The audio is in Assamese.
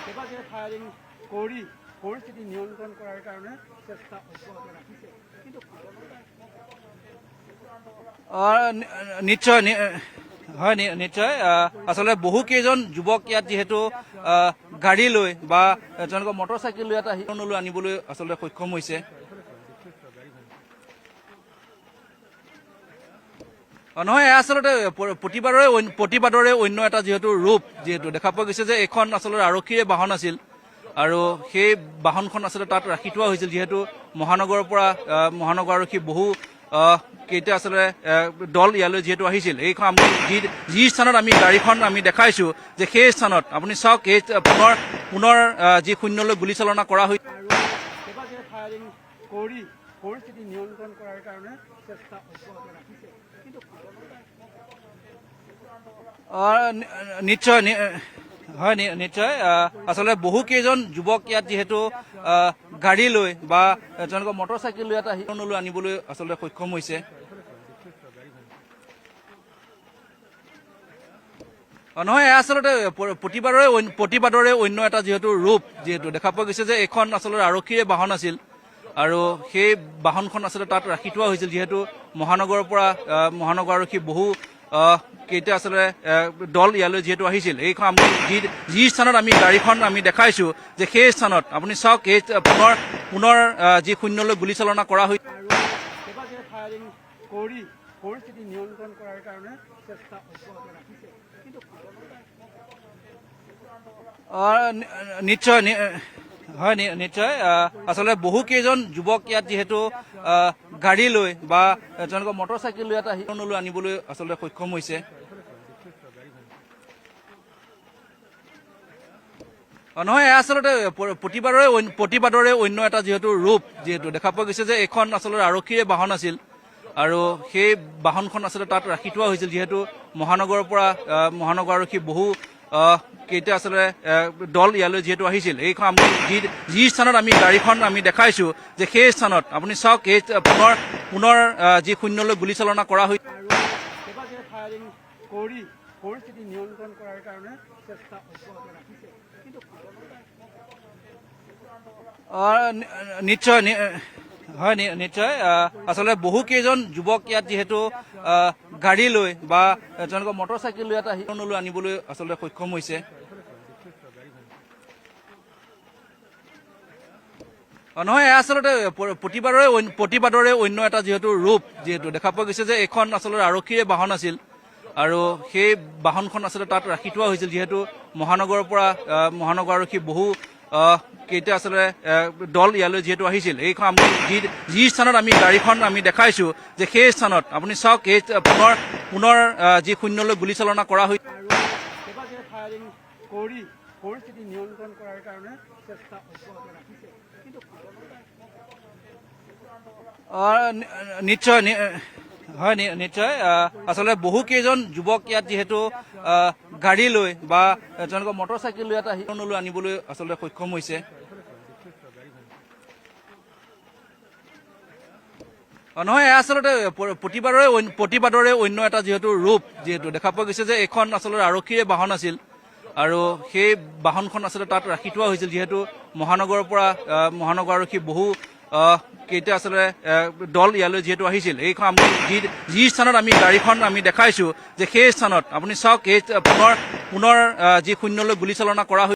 কেইবাজনে ফায়াৰিং কৰি পৰিস্থিতি নিয়ন্ত্ৰণ কৰাৰ কাৰণে চেষ্টা অব্যাহত ৰাখিছে কিন্তু নিশ্চয় হয় নিশ্চয় আসলে বহু কেইজন যুৱক ইয়াত যেহেতু গাড়ী লৈ বা তেওঁলোকৰ মটৰচাইকেল লৈ এটা হিৰণলৈ আনিবলৈ আচলতে সক্ষম হৈছে নহয় আচলতে প্ৰতিবাদৰে অন্য এটা যেহেতু ৰূপ যেহেতু দেখা পোৱা গৈছে যে এখন আচলতে আৰক্ষীৰে বাহন আছিল আৰু সেই বাহনখন আচলতে তাত ৰাখি থোৱা হৈছিল যেহেতু মহানগৰৰ পৰা মহানগৰ আৰক্ষী বহু কেইটা আচলতে দল ইয়ালৈ যেহেতু আহিছিল এইখন আমি যি স্থানত আমি গাড়ীখন আমি দেখাইছো যে সেই স্থানত আপুনি চাওক এই পুনৰ যি শূন্যলৈ গুলীচালনা কৰা হৈছিল কেইবাজনে ফায়াৰিং কৰি পৰিস্থিতি নিয়ন্ত্ৰণ কৰাৰ কাৰণে চেষ্টা অব্যাহত ৰাখিছে কিন্তু নিশ্চয় হয় নিশ্চয় আচলতে বহু কেইজন যুৱক ইয়াত যেহেতু গাড়ী লৈ বা তেওঁলোকৰ মটৰচাইকেল লৈ এটা হিৰণলৈ আনিবলৈ আচলতে সক্ষম হৈছে নহয় আচলতে প্ৰতিবাদৰে অন্য এটা যেহেতু ৰূপ যেহেতু দেখা পোৱা গৈছে যে এখন আচলতে আৰক্ষীৰে বাহন আছিল আৰু সেই বাহনখন আচলতে তাত ৰাখি থোৱা হৈছিল যেহেতু মহানগৰৰ পৰা মহানগৰ আৰক্ষী বহু কেইটা আচলতে দল ইয়ালৈ যেহেতু আহিছিল এইখন আমি যি স্থানত আমি গাড়ীখন আমি দেখাইছো যে সেই স্থানত আপুনি চাওক এই পুনৰ যি শূন্যলৈ গুলীচালনা কৰা হৈছিল কেইবাজনে ফায়াৰিং কৰি পৰিস্থিতি নিয়ন্ত্ৰণ কৰাৰ কাৰণে চেষ্টা অব্যাহত ৰাখিছে কিন্তু নিশ্চয় হয় নিশ্চয় আচলতে বহু কেইজন যুৱক ইয়াত যেহেতু গাড়ী লৈ বা তেওঁলোকৰ মটৰচাইকেল লৈ এটা হিৰণলৈ আনিবলৈ আচলতে সক্ষম হৈছে নহয় আচলতে প্ৰতিবাদৰে অন্য এটা যেহেতু ৰূপ যেহেতু দেখা পোৱা গৈছে যে এখন আচলতে আৰক্ষীৰে বাহন আছিল আৰু সেই বাহনখন আচলতে তাত ৰাখি থোৱা হৈছিল যেহেতু মহানগৰৰ পৰা মহানগৰ আৰক্ষী বহু কেইটা আচলতে দল ইয়ালৈ যেহেতু আহিছিল এইখন আমি যি স্থানত আমি গাড়ীখন আমি দেখাইছো যে সেই স্থানত আপুনি চাওক এই পুনৰ যি শূন্যলৈ গুলীচালনা কৰা হৈছিল কেইবাজনে ফায়াৰিং কৰি পৰিস্থিতি নিয়ন্ত্ৰণ কৰাৰ কাৰণে চেষ্টা অব্যাহত ৰাখিছে কিন্তু নিশ্চয় হয় নিশ্চয় আচলতে বহু কেইজন যুৱক ইয়াত যেহেতু গাড়ী লৈ বা তেওঁলোকৰ মটৰচাইকেল লৈ এটা হিৰণলৈ আনিবলৈ আচলতে সক্ষম হৈছে নহয় আচলতে প্ৰতিবাদৰে অন্য এটা যেহেতু ৰূপ যেহেতু দেখা পোৱা গৈছে যে এখন আচলতে আৰক্ষীৰে বাহন আছিল আৰু সেই বাহনখন আচলতে তাত ৰাখি থোৱা হৈছিল যেহেতু মহানগৰৰ পৰা মহানগৰ আৰক্ষী বহু কেইটা আচলতে দল ইয়ালৈ যেহেতু আহিছিল এইখন আমি যি স্থানত আমি গাড়ীখন আমি দেখাইছো যে সেই স্থানত আপুনি চাওক এই পুনৰ যি শূন্যলৈ গুলীচালনা কৰা হৈছিল কেইবাজনে ফায়াৰিং কৰি পৰিস্থিতি নিয়ন্ত্ৰণ কৰাৰ কাৰণে চেষ্টা অব্যাহত ৰাখিছে কিন্তু নিশ্চয় হয় নিশ্চয় আচলতে বহু কেইজন যুৱক ইয়াত যেহেতু গাড়ী লৈ বা তেওঁলোকৰ মটৰচাইকেল লৈ এটা হিৰণলৈ আনিবলৈ আচলতে সক্ষম হৈছে নহয় আচলতে প্ৰতিবাদৰে অন্য এটা যেহেতু ৰূপ যেহেতু দেখা পোৱা গৈছে যে এখন আচলতে আৰক্ষীৰে বাহন আছিল আৰু সেই বাহনখন আচলতে তাত ৰাখি থোৱা হৈছিল যিহেতু মহানগৰৰ পৰা মহানগৰ আৰক্ষী বহু কেইটা আচলতে দল ইয়ালৈ যেহেতু আহিছিল এইখন আমি যি স্থানত আমি গাড়ীখন আমি দেখাইছো যে সেই স্থানত আপুনি চাওক এই পুনৰ যি শূন্যলৈ গুলীচালনা কৰা হৈছিল